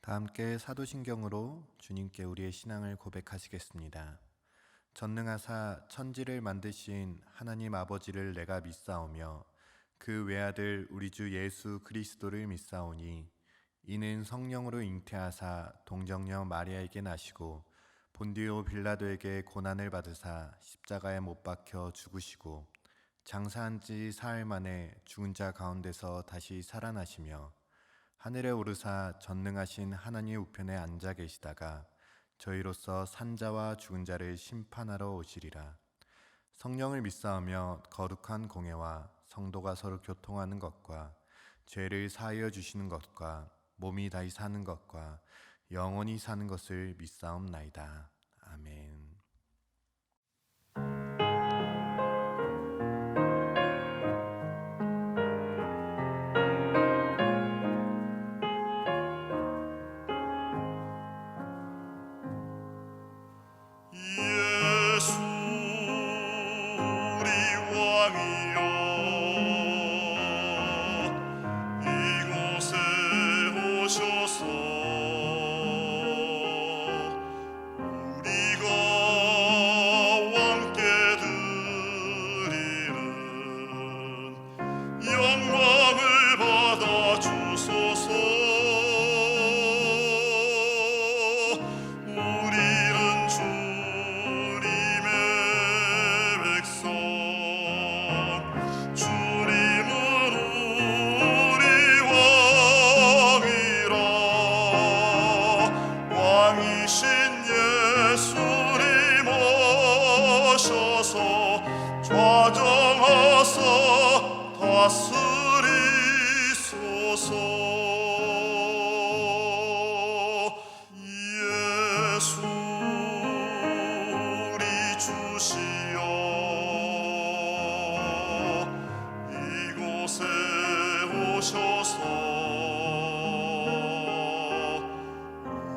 다 함께 사도신경으로 주님께 우리의 신앙을 고백하시겠습니다. 전능하사 천지를 만드신 하나님 아버지를 내가 믿사오며 그 외아들 우리 주 예수 그리스도를 믿사오니 이는 성령으로 잉태하사 동정녀 마리아에게 나시고 본디오 빌라도에게 고난을 받으사 십자가에 못 박혀 죽으시고 장사한 지 사흘 만에 죽은 자 가운데서 다시 살아나시며 하늘에 오르사 전능하신 하나님 우편에 앉아 계시다가 저희로서 산자와 죽은 자를 심판하러 오시리라. 성령을 믿사오며 거룩한 공예와 성도가 서로 교통하는 것과 죄를 사하여 주시는 것과 몸이 다시 사는 것과 영원히 사는 것을 믿사옵나이다. 아멘. 예수 우리 왕이여 이곳에 오셔서 우리가 왕께 드리는 영광을 받아 주소서. 우리는 주님의 백성, 주님은 우리 왕이라. 왕이신 예수님 오셔서 좌정하사 다스리소서. 예수 우리 주시여 이곳에 오셔서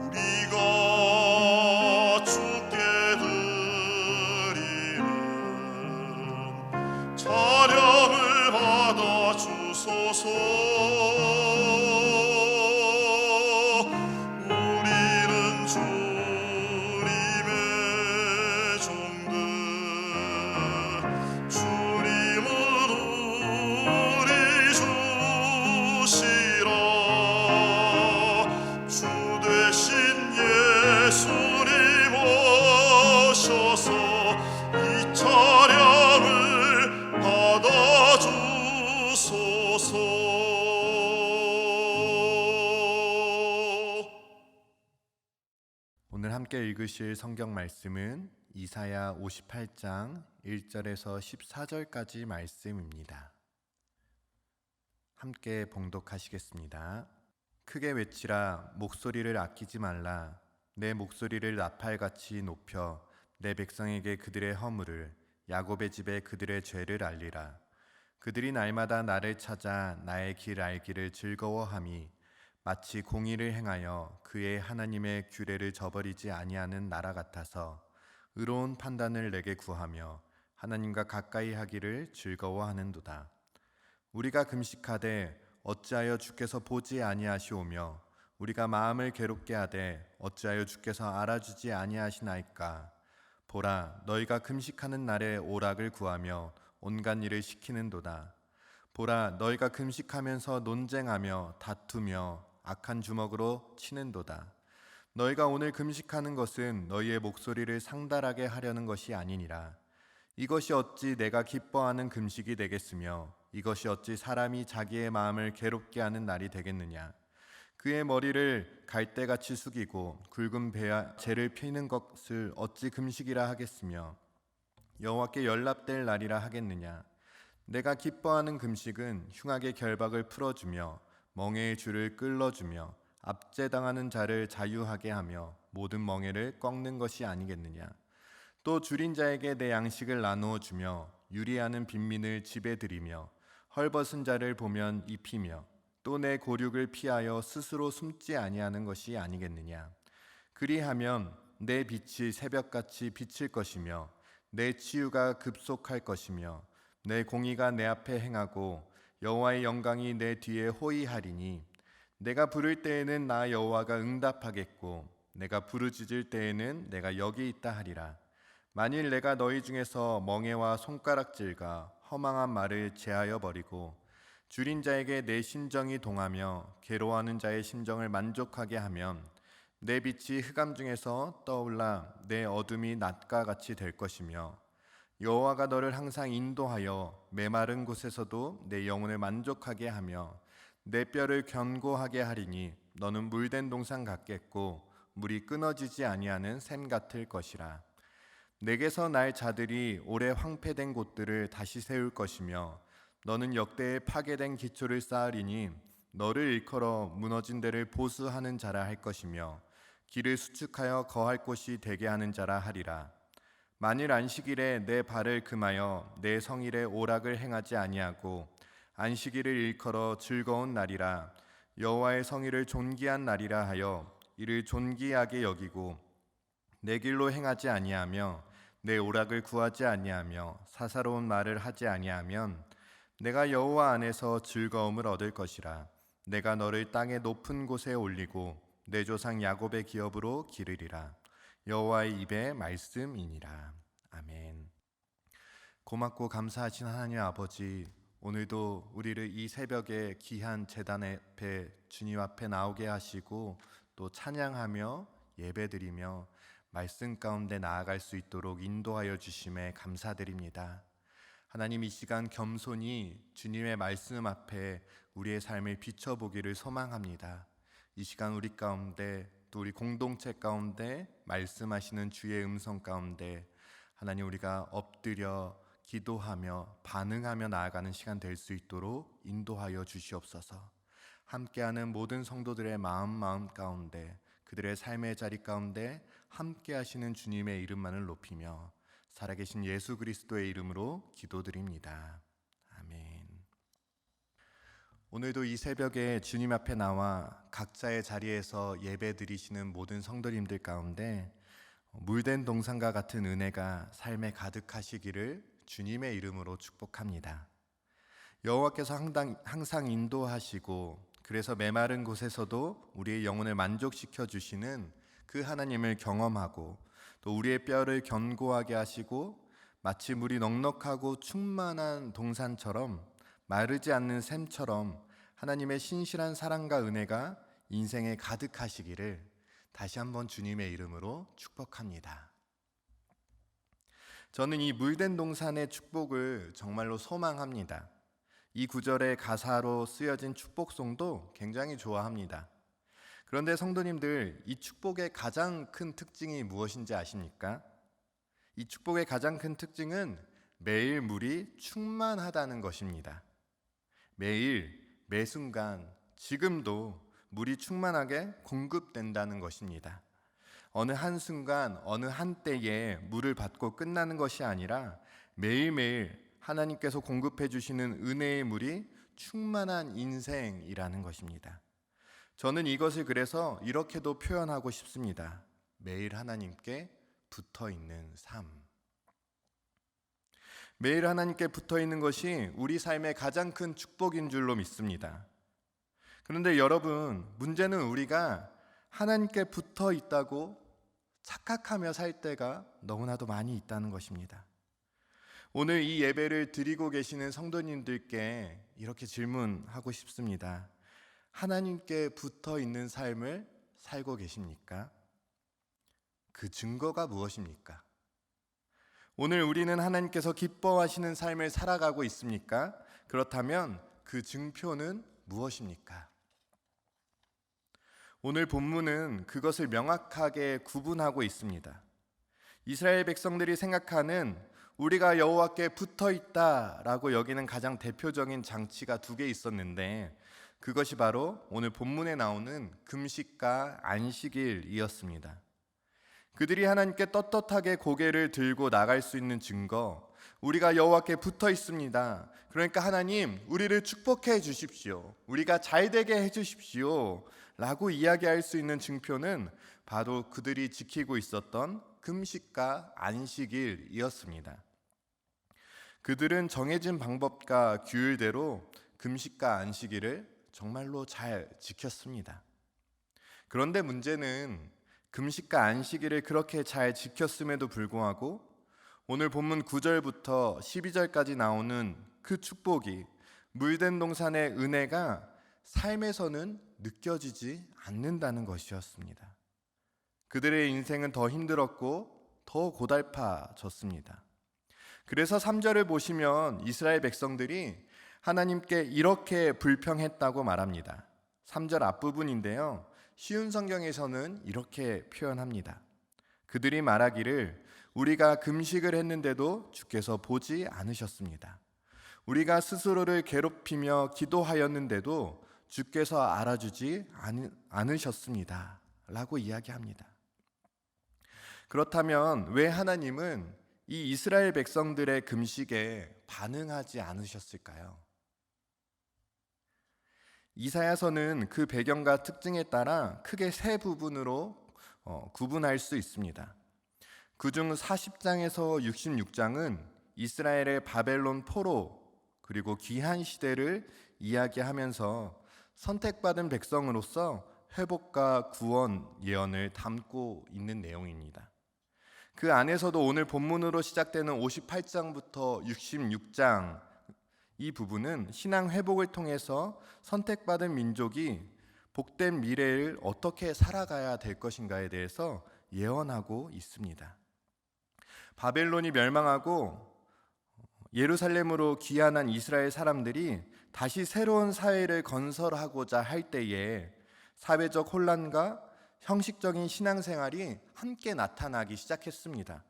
우리가 주께 드리는 찬양을 받아 주소서. 우리는 주님의 종들, 주님은 우리 주시라. 주 되신 예수님 오셔서 이 찬양을 받아 주소서. 오늘 함께 읽으실 성경 말씀은 이사야 58장 1절에서 14절까지 말씀입니다. 함께 봉독하시겠습니다. 크게 외치라. 목소리를 아끼지 말라. 내 목소리를 나팔같이 높여 내 백성에게 그들의 허물을, 야곱의 집에 그들의 죄를 알리라. 그들이 날마다 나를 찾아 나의 길 알기를 즐거워함이 마치 공의를 행하여 그의 하나님의 규례를 저버리지 아니하는 나라 같아서 의로운 판단을 내게 구하며 하나님과 가까이 하기를 즐거워하는도다. 우리가 금식하되 어찌하여 주께서 보지 아니하시오며 우리가 마음을 괴롭게 하되 어찌하여 주께서 알아주지 아니하시나이까. 보라, 너희가 금식하는 날에 오락을 구하며 온갖 일을 시키는도다. 보라, 너희가 금식하면서 논쟁하며 다투며 악한 주먹으로 치는도다. 너희가 오늘 금식하는 것은 너희의 목소리를 상달하게 하려는 것이 아니니라. 이것이 어찌 내가 기뻐하는 금식이 되겠으며 이것이 어찌 사람이 자기의 마음을 괴롭게 하는 날이 되겠느냐. 그의 머리를 갈대같이 숙이고 굵은 배제를 피는 것을 어찌 금식이라 하겠으며 여호와께 연락될 날이라 하겠느냐. 내가 기뻐하는 금식은 흉악의 결박을 풀어주며 멍에의 줄을 끌어주며 압제당하는 자를 자유하게 하며 모든 멍에를 꺾는 것이 아니겠느냐. 또 줄인 자에게 내 양식을 나누어 주며 유리하는 빈민을 집에 들이며 헐벗은 자를 보면 입히며 또 내 고륙을 피하여 스스로 숨지 아니하는 것이 아니겠느냐. 그리하면 내 빛이 새벽같이 비칠 것이며 내 치유가 급속할 것이며 내 공의가 내 앞에 행하고 여호와의 영광이 내 뒤에 호위하리니 내가 부를 때에는 나 여호와가 응답하겠고 내가 부르짖을 때에는 내가 여기 있다 하리라. 만일 내가 너희 중에서 멍에와 손가락질과 허망한 말을 제하여 버리고 줄인 자에게 내 심정이 동하며 괴로워하는 자의 심정을 만족하게 하면 내 빛이 흑암 중에서 떠올라 내 어둠이 낮과 같이 될 것이며 여호와가 너를 항상 인도하여 메마른 곳에서도 내 영혼을 만족하게 하며 내 뼈를 견고하게 하리니 너는 물된 동산 같겠고 물이 끊어지지 아니하는 샘 같을 것이라. 내게서 날 자들이 오래 황폐된 곳들을 다시 세울 것이며 너는 역대에 파괴된 기초를 쌓으리니 너를 일컬어 무너진 데를 보수하는 자라 할 것이며 길을 수축하여 거할 곳이 되게 하는 자라 하리라. 만일 안식일에 내 발을 금하여 내 성일에 오락을 행하지 아니하고 안식일을 일컬어 즐거운 날이라 여호와의 성일을 존귀한 날이라 하여 이를 존귀하게 여기고 내 길로 행하지 아니하며 내 오락을 구하지 아니하며 사사로운 말을 하지 아니하면 내가 여호와 안에서 즐거움을 얻을 것이라. 내가 너를 땅의 높은 곳에 올리고 내 조상 야곱의 기업으로 기르리라. 여호와의 입의 말씀이니라. 아멘. 고맙고 감사하신 하나님 아버지, 오늘도 우리를 이 새벽에 귀한 제단 앞에 주님 앞에 나오게 하시고 또 찬양하며 예배드리며 말씀 가운데 나아갈 수 있도록 인도하여 주심에 감사드립니다. 하나님, 이 시간 겸손히 주님의 말씀 앞에 우리의 삶을 비춰보기를 소망합니다. 이 시간 우리 가운데 또 우리 공동체 가운데 말씀하시는 주의 음성 가운데 하나님, 우리가 엎드려 기도하며 반응하며 나아가는 시간 될 수 있도록 인도하여 주시옵소서. 함께하는 모든 성도들의 마음 가운데 그들의 삶의 자리 가운데 함께 하시는 주님의 이름만을 높이며 살아계신 예수 그리스도의 이름으로 기도드립니다. 아멘. 오늘도 이 새벽에 주님 앞에 나와 각자의 자리에서 예배 드리시는 모든 성도님들 가운데 물된 동산과 같은 은혜가 삶에 가득하시기를 주님의 이름으로 축복합니다. 여호와께서 항상 인도하시고 그래서 메마른 곳에서도 우리의 영혼을 만족시켜 주시는 그 하나님을 경험하고 또 우리의 뼈를 견고하게 하시고 마치 물이 넉넉하고 충만한 동산처럼 마르지 않는 샘처럼 하나님의 신실한 사랑과 은혜가 인생에 가득하시기를 다시 한번 주님의 이름으로 축복합니다. 저는 이 물된 동산의 축복을 정말로 소망합니다. 이 구절의 가사로 쓰여진 축복송도 굉장히 좋아합니다. 그런데 성도님들, 이 축복의 가장 큰 특징이 무엇인지 아십니까? 이 축복의 가장 큰 특징은 매일 물이 충만하다는 것입니다. 매일, 매 순간, 지금도 물이 충만하게 공급된다는 것입니다. 어느 한순간, 어느 한때에 물을 받고 끝나는 것이 아니라 매일매일 하나님께서 공급해 주시는 은혜의 물이 충만한 인생이라는 것입니다. 저는 이것을 그래서 이렇게도 표현하고 싶습니다. 매일 하나님께 붙어 있는 삶. 매일 하나님께 붙어 있는 것이 우리 삶의 가장 큰 축복인 줄로 믿습니다. 그런데 여러분, 문제는 우리가 하나님께 붙어 있다고 착각하며 살 때가 너무나도 많이 있다는 것입니다. 오늘 이 예배를 드리고 계시는 성도님들께 이렇게 질문하고 싶습니다. 하나님께 붙어 있는 삶을 살고 계십니까? 그 증거가 무엇입니까? 오늘 우리는 하나님께서 기뻐하시는 삶을 살아가고 있습니까? 그렇다면 그 증표는 무엇입니까? 오늘 본문은 그것을 명확하게 구분하고 있습니다. 이스라엘 백성들이 생각하는 우리가 여호와께 붙어 있다라고 여기는 가장 대표적인 장치가 두 개 있었는데 그것이 바로 오늘 본문에 나오는 금식과 안식일이었습니다. 그들이 하나님께 떳떳하게 고개를 들고 나갈 수 있는 증거, 우리가 여호와께 붙어 있습니다. 그러니까 하나님, 우리를 축복해 주십시오. 우리가 잘 되게 해 주십시오. 라고 이야기할 수 있는 증표는 바로 그들이 지키고 있었던 금식과 안식일이었습니다. 그들은 정해진 방법과 규율대로 금식과 안식일을 정말로 잘 지켰습니다. 그런데 문제는 금식과 안식일을 그렇게 잘 지켰음에도 불구하고 오늘 본문 9절부터 12절까지 나오는 그 축복이, 물된 동산의 은혜가 삶에서는 느껴지지 않는다는 것이었습니다. 그들의 인생은 더 힘들었고 더 고달파졌습니다. 그래서 3절을 보시면 이스라엘 백성들이 하나님께 이렇게 불평했다고 말합니다. 3절 앞부분인데요, 쉬운 성경에서는 이렇게 표현합니다. 그들이 말하기를 우리가 금식을 했는데도 주께서 보지 않으셨습니다. 우리가 스스로를 괴롭히며 기도하였는데도 주께서 알아주지 않으셨습니다 라고 이야기합니다. 그렇다면 왜 하나님은 이 이스라엘 백성들의 금식에 반응하지 않으셨을까요? 이사야서는 그 배경과 특징에 따라 크게 세 부분으로 구분할 수 있습니다. 그중 40장에서 66장은 이스라엘의 바벨론 포로 그리고 귀한 시대를 이야기하면서 선택받은 백성으로서 회복과 구원 예언을 담고 있는 내용입니다. 그 안에서도 오늘 본문으로 시작되는 58장부터 66장 이 부분은 신앙 회복을 통해서 선택받은 민족이 복된 미래를 어떻게 살아가야 될 것인가에 대해서 예언하고 있습니다. 바벨론이 멸망하고 예루살렘으로 귀환한 이스라엘 사람들이 다시 새로운 사회를 건설하고자 할 때에 사회적 혼란과 형식적인 신앙생활이 함께 나타나기 시작했습니다.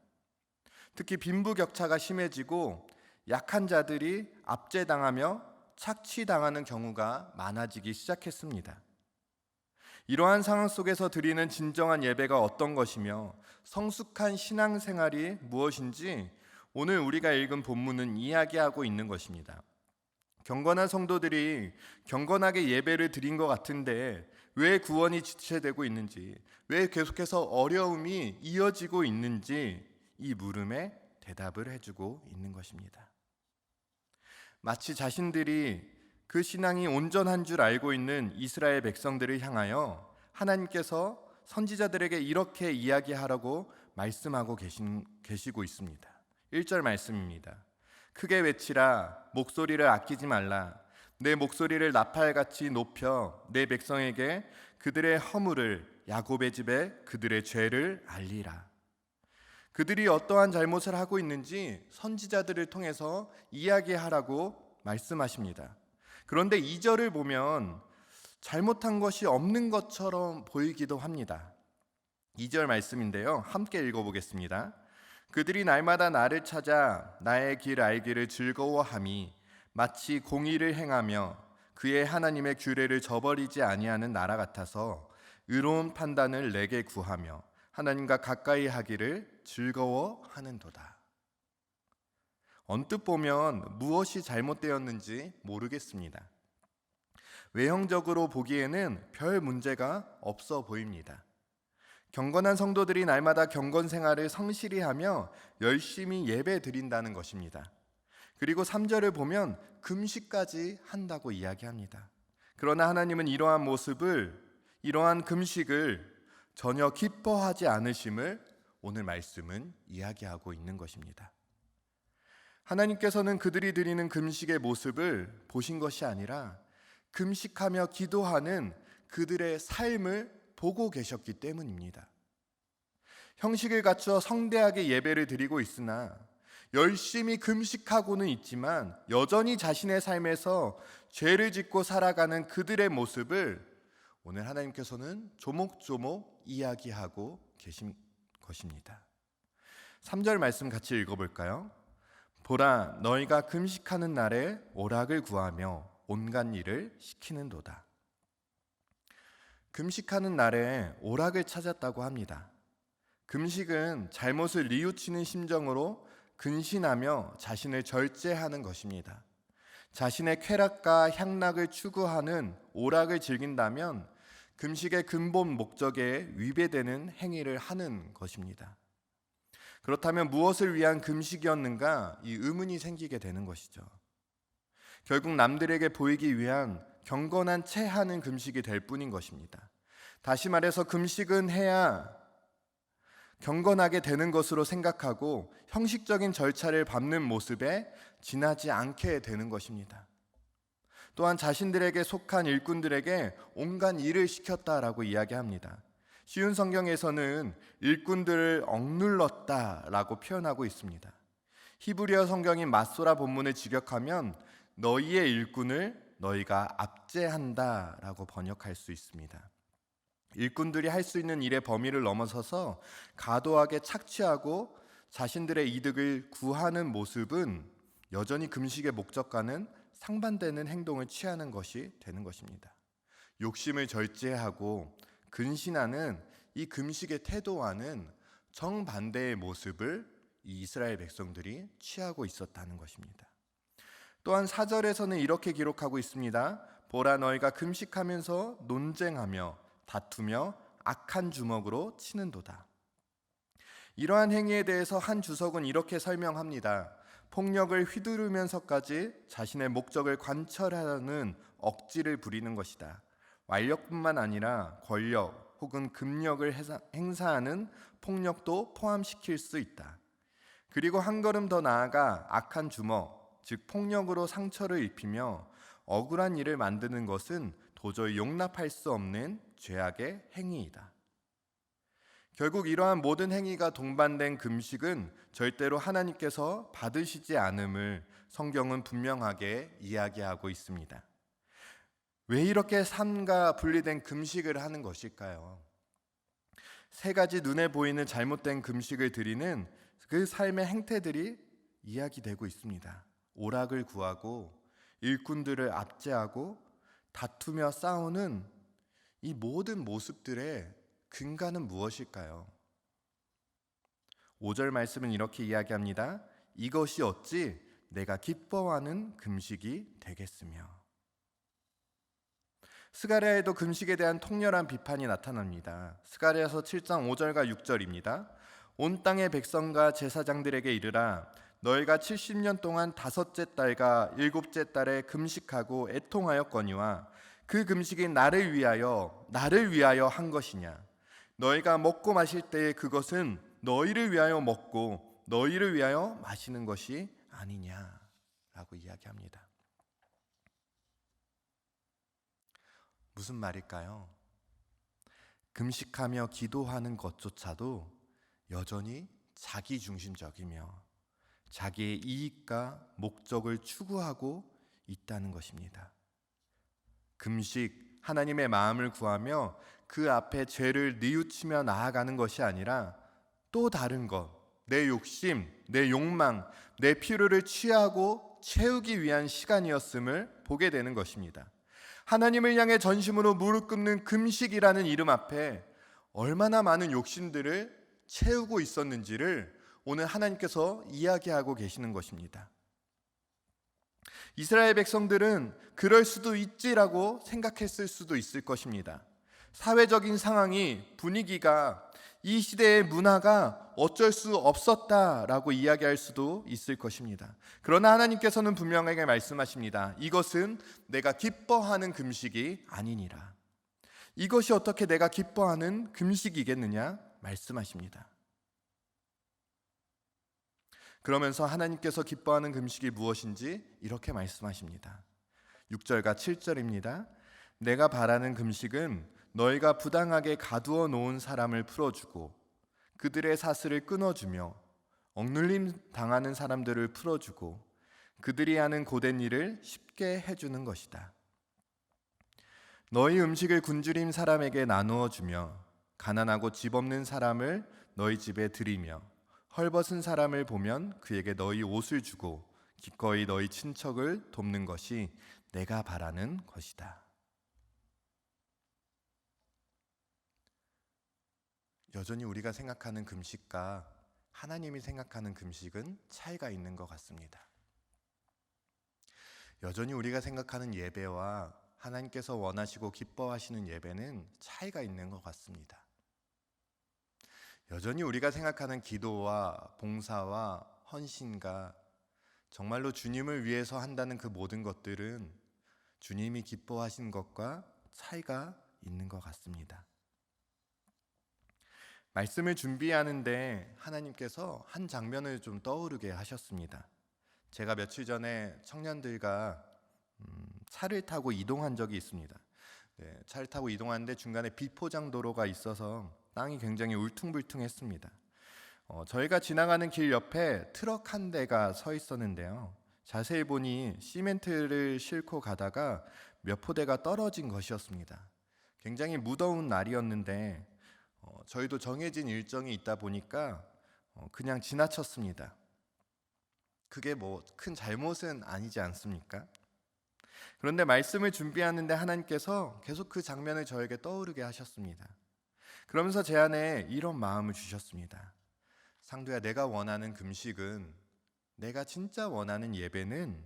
특히 빈부격차가 심해지고 약한 자들이 압제당하며 착취당하는 경우가 많아지기 시작했습니다. 이러한 상황 속에서 드리는 진정한 예배가 어떤 것이며 성숙한 신앙생활이 무엇인지 오늘 우리가 읽은 본문은 이야기하고 있는 것입니다. 경건한 성도들이 경건하게 예배를 드린 것 같은데 왜 구원이 지체되고 있는지, 왜 계속해서 어려움이 이어지고 있는지 이 물음에 대답을 해주고 있는 것입니다. 마치 자신들이 그 신앙이 온전한 줄 알고 있는 이스라엘 백성들을 향하여 하나님께서 선지자들에게 이렇게 이야기하라고 말씀하고 계시고 있습니다. 1절 말씀입니다. 크게 외치라, 목소리를 아끼지 말라. 내 목소리를 나팔같이 높여 내 백성에게 그들의 허물을, 야곱의 집에 그들의 죄를 알리라. 그들이 어떠한 잘못을 하고 있는지 선지자들을 통해서 이야기하라고 말씀하십니다. 그런데 2절을 보면 잘못한 것이 없는 것처럼 보이기도 합니다. 2절 말씀인데요, 함께 읽어보겠습니다. 그들이 날마다 나를 찾아 나의 길 알기를 즐거워함이 마치 공의를 행하며 그의 하나님의 규례를 저버리지 아니하는 나라 같아서 의로운 판단을 내게 구하며 하나님과 가까이 하기를 즐거워하는도다. 언뜻 보면 무엇이 잘못되었는지 모르겠습니다. 외형적으로 보기에는 별 문제가 없어 보입니다. 경건한 성도들이 날마다 경건 생활을 성실히 하며 열심히 예배 드린다는 것입니다. 그리고 3절을 보면 금식까지 한다고 이야기합니다. 그러나 하나님은 이러한 모습을, 이러한 금식을 전혀 기뻐하지 않으심을 오늘 말씀은 이야기하고 있는 것입니다. 하나님께서는 그들이 드리는 금식의 모습을 보신 것이 아니라 금식하며 기도하는 그들의 삶을 보고 계셨기 때문입니다. 형식을 갖추어 성대하게 예배를 드리고 있으나 열심히 금식하고는 있지만 여전히 자신의 삶에서 죄를 짓고 살아가는 그들의 모습을 오늘 하나님께서는 조목조목 이야기하고 계신 것입니다. 3절 말씀 같이 읽어볼까요? 보라, 너희가 금식하는 날에 오락을 구하며 온갖 일을 시키는도다. 금식하는 날에 오락을 찾았다고 합니다. 금식은 잘못을 뉘우치는 심정으로 근신하며 자신을 절제하는 것입니다. 자신의 쾌락과 향락을 추구하는 오락을 즐긴다면 금식의 근본 목적에 위배되는 행위를 하는 것입니다. 그렇다면 무엇을 위한 금식이었는가? 이 의문이 생기게 되는 것이죠. 결국 남들에게 보이기 위한 경건한 채 하는 금식이 될 뿐인 것입니다. 다시 말해서 금식은 해야 경건하게 되는 것으로 생각하고 형식적인 절차를 밟는 모습에 지나지 않게 되는 것입니다. 또한 자신들에게 속한 일꾼들에게 온갖 일을 시켰다라고 이야기합니다. 쉬운 성경에서는 일꾼들을 억눌렀다라고 표현하고 있습니다. 히브리어 성경인 마소라 본문을 직역하면 너희의 일꾼을 너희가 압제한다라고 번역할 수 있습니다. 일꾼들이 할 수 있는 일의 범위를 넘어서서 과도하게 착취하고 자신들의 이득을 구하는 모습은 여전히 금식의 목적과는 상반되는 행동을 취하는 것이 되는 것입니다. 욕심을 절제하고 근신하는 이 금식의 태도와는 정반대의 모습을 이 이스라엘 백성들이 취하고 있었다는 것입니다. 또한 4절에서는 이렇게 기록하고 있습니다. 보라, 너희가 금식하면서 논쟁하며 다투며 악한 주먹으로 치는도다. 이러한 행위에 대해서 한 주석은 이렇게 설명합니다. 폭력을 휘두르면서까지 자신의 목적을 관철하는 억지를 부리는 것이다. 완력뿐만 아니라 권력 혹은 금력을 행사하는 폭력도 포함시킬 수 있다. 그리고 한 걸음 더 나아가 악한 주먹, 즉 폭력으로 상처를 입히며 억울한 일을 만드는 것은 도저히 용납할 수 없는 죄악의 행위이다. 결국 이러한 모든 행위가 동반된 금식은 절대로 하나님께서 받으시지 않음을 성경은 분명하게 이야기하고 있습니다. 왜 이렇게 삶과 분리된 금식을 하는 것일까요? 세 가지 눈에 보이는 잘못된 금식을 드리는 그 삶의 행태들이 이야기되고 있습니다. 오락을 구하고 일꾼들을 압제하고 다투며 싸우는 이 모든 모습들의 근간은 무엇일까요? 5절 말씀은 이렇게 이야기합니다. 이것이 어찌 내가 기뻐하는 금식이 되겠으며. 스가랴에도 금식에 대한 통렬한 비판이 나타납니다. 스가랴서 7장 5절과 6절입니다. 온 땅의 백성과 제사장들에게 이르라. 너희가 70년 동안 다섯째 달과 일곱째 달에 금식하고 애통하였거니와 그 금식이 나를 위하여 한 것이냐. 너희가 먹고 마실 때에 그것은 너희를 위하여 먹고 너희를 위하여 마시는 것이 아니냐라고 이야기합니다. 무슨 말일까요? 금식하며 기도하는 것조차도 여전히 자기중심적이며 자기의 이익과 목적을 추구하고 있다는 것입니다. 금식, 하나님의 마음을 구하며 그 앞에 죄를 뉘우치며 나아가는 것이 아니라 또 다른 것, 내 욕심, 내 욕망, 내 필요를 취하고 채우기 위한 시간이었음을 보게 되는 것입니다. 하나님을 향해 전심으로 무릎 꿇는 금식이라는 이름 앞에 얼마나 많은 욕심들을 채우고 있었는지를 오늘 하나님께서 이야기하고 계시는 것입니다. 이스라엘 백성들은 그럴 수도 있지라고 생각했을 수도 있을 것입니다. 사회적인 상황이, 분위기가, 이 시대의 문화가 어쩔 수 없었다라고 이야기할 수도 있을 것입니다. 그러나 하나님께서는 분명하게 말씀하십니다. 이것은 내가 기뻐하는 금식이 아니니라. 이것이 어떻게 내가 기뻐하는 금식이겠느냐 말씀하십니다. 그러면서 하나님께서 기뻐하는 금식이 무엇인지 이렇게 말씀하십니다. 6절과 7절입니다. 내가 바라는 금식은 너희가 부당하게 가두어 놓은 사람을 풀어주고 그들의 사슬을 끊어주며 억눌림 당하는 사람들을 풀어주고 그들이 하는 고된 일을 쉽게 해주는 것이다. 너희 음식을 굶주린 사람에게 나누어 주며 가난하고 집 없는 사람을 너희 집에 들이며 헐벗은 사람을 보면 그에게 너희 옷을 주고 기꺼이 너희 친척을 돕는 것이 내가 바라는 것이다. 여전히 우리가 생각하는 금식과 하나님이 생각하는 금식은 차이가 있는 것 같습니다. 여전히 우리가 생각하는 예배와 하나님께서 원하시고 기뻐하시는 예배는 차이가 있는 것 같습니다. 여전히 우리가 생각하는 기도와 봉사와 헌신과 정말로 주님을 위해서 한다는 그 모든 것들은 주님이 기뻐하신 것과 차이가 있는 것 같습니다. 말씀을 준비하는데 하나님께서 한 장면을 좀 떠오르게 하셨습니다. 제가 며칠 전에 청년들과 차를 타고 이동한 적이 있습니다. 차를 타고 이동하는데 중간에 비포장 도로가 있어서 땅이 굉장히 울퉁불퉁했습니다. 저희가 지나가는 길 옆에 트럭 한 대가 서 있었는데요. 자세히 보니 시멘트를 싣고 가다가 몇 포대가 떨어진 것이었습니다. 굉장히 무더운 날이었는데 저희도 정해진 일정이 있다 보니까 그냥 지나쳤습니다. 그게 뭐 큰 잘못은 아니지 않습니까? 그런데 말씀을 준비하는데 하나님께서 계속 그 장면을 저에게 떠오르게 하셨습니다. 그러면서 제 안에 이런 마음을 주셨습니다. 상두야, 내가 원하는 금식은, 내가 진짜 원하는 예배는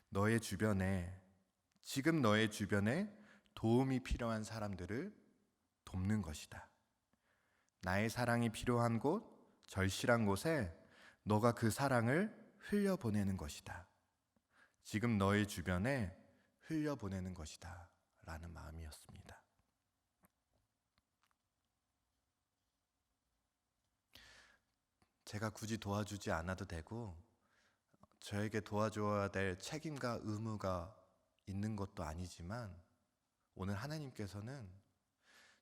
너의 주변에, 지금 너의 주변에 도움이 필요한 사람들을 돕는 것이다. 나의 사랑이 필요한 곳, 절실한 곳에 너가 그 사랑을 흘려보내는 것이다. 지금 너의 주변에 흘려보내는 것이다 라는 마음이었습니다. 제가 굳이 도와주지 않아도 되고 저에게 도와줘야 될 책임과 의무가 있는 것도 아니지만 오늘 하나님께서는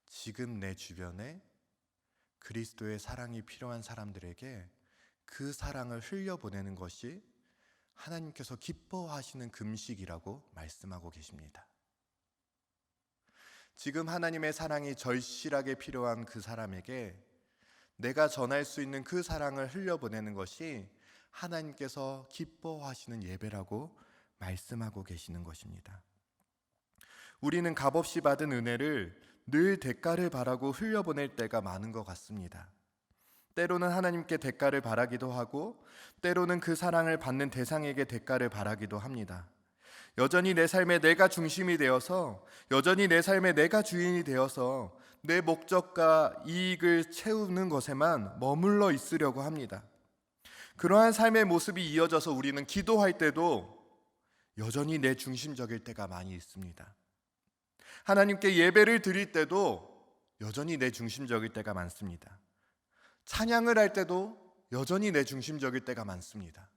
지금 내 주변에 그리스도의 사랑이 필요한 사람들에게 그 사랑을 흘려보내는 것이 하나님께서 기뻐하시는 금식이라고 말씀하고 계십니다. 지금 하나님의 사랑이 절실하게 필요한 그 사람에게 내가 전할 수 있는 그 사랑을 흘려보내는 것이 하나님께서 기뻐하시는 예배라고 말씀하고 계시는 것입니다. 우리는 값없이 받은 은혜를 늘 대가를 바라고 흘려보낼 때가 많은 것 같습니다. 때로는 하나님께 대가를 바라기도 하고 때로는 그 사랑을 받는 대상에게 대가를 바라기도 합니다. 여전히 내 삶에 내가 중심이 되어서, 여전히 내 삶에 내가 주인이 되어서 내 목적과 이익을 채우는 것에만 머물러 있으려고 합니다. 그러한 삶의 모습이 이어져서 우리는 기도할 때도 여전히 내 중심적일 때가 많이 있습니다. 하나님께 예배를 드릴 때도 여전히 내 중심적일 때가 많습니다. 찬양을 할 때도 여전히 내 중심적일 때가 많습니다.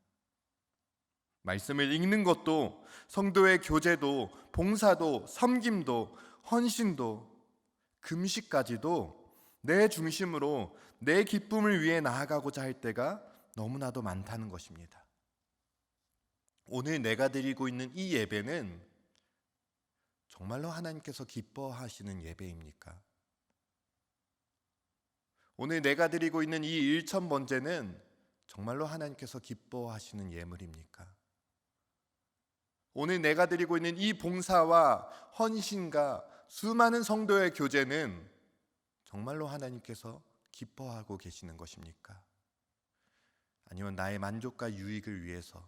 말씀을 읽는 것도, 성도의 교제도, 봉사도, 섬김도, 헌신도, 금식까지도 내 중심으로 내 기쁨을 위해 나아가고자 할 때가 너무나도 많다는 것입니다. 오늘 내가 드리고 있는 이 예배는 정말로 하나님께서 기뻐하시는 예배입니까? 오늘 내가 드리고 있는 이 1000번제는 정말로 하나님께서 기뻐하시는 예물입니까? 오늘 내가 드리고 있는 이 봉사와 헌신과 수많은 성도의 교제는 정말로 하나님께서 기뻐하고 계시는 것입니까? 아니면 나의 만족과 유익을 위해서,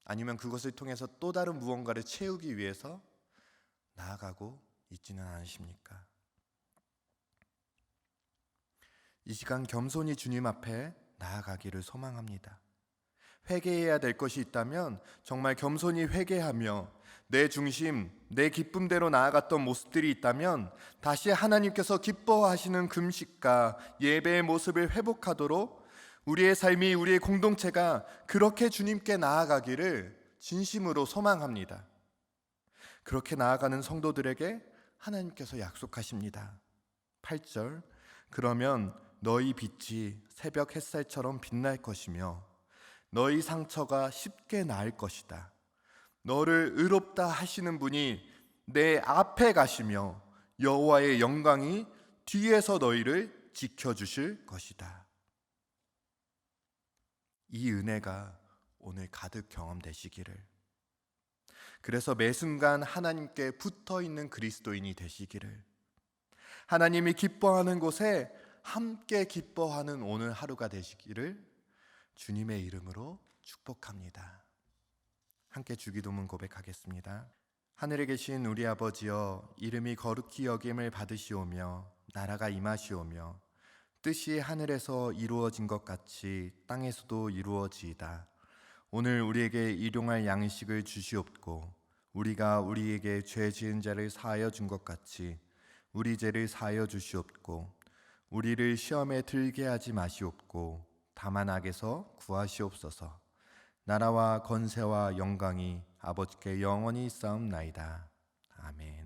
아니면 그것을 통해서 또 다른 무언가를 채우기 위해서 나아가고 있지는 않으십니까? 이 시간 겸손히 주님 앞에 나아가기를 소망합니다. 회개해야 될 것이 있다면 정말 겸손히 회개하며 내 중심, 내 기쁨대로 나아갔던 모습들이 있다면 다시 하나님께서 기뻐하시는 금식과 예배의 모습을 회복하도록 우리의 삶이, 우리의 공동체가 그렇게 주님께 나아가기를 진심으로 소망합니다. 그렇게 나아가는 성도들에게 하나님께서 약속하십니다. 8절, 그러면 너희 빛이 새벽 햇살처럼 빛날 것이며 너희 상처가 쉽게 나을 것이다. 너를 의롭다 하시는 분이 내 앞에 가시며 여호와의 영광이 뒤에서 너희를 지켜주실 것이다. 이 은혜가 오늘 가득 경험되시기를, 그래서 매 순간 하나님께 붙어있는 그리스도인이 되시기를, 하나님이 기뻐하는 곳에 함께 기뻐하는 오늘 하루가 되시기를 주님의 이름으로 축복합니다. 함께 주기도문 고백하겠습니다. 하늘에 계신 우리 아버지여, 이름이 거룩히 여김을 받으시오며 나라가 임하시오며 뜻이 하늘에서 이루어진 것 같이 땅에서도 이루어지이다. 오늘 우리에게 일용할 양식을 주시옵고 우리가 우리에게 죄 지은 자를 사하여 준 것 같이 우리 죄를 사하여 주시옵고 우리를 시험에 들게 하지 마시옵고 다만 악에서 구하시옵소서. 나라와 권세와 영광이 아버지께 영원히 있사옵나이다. 아멘.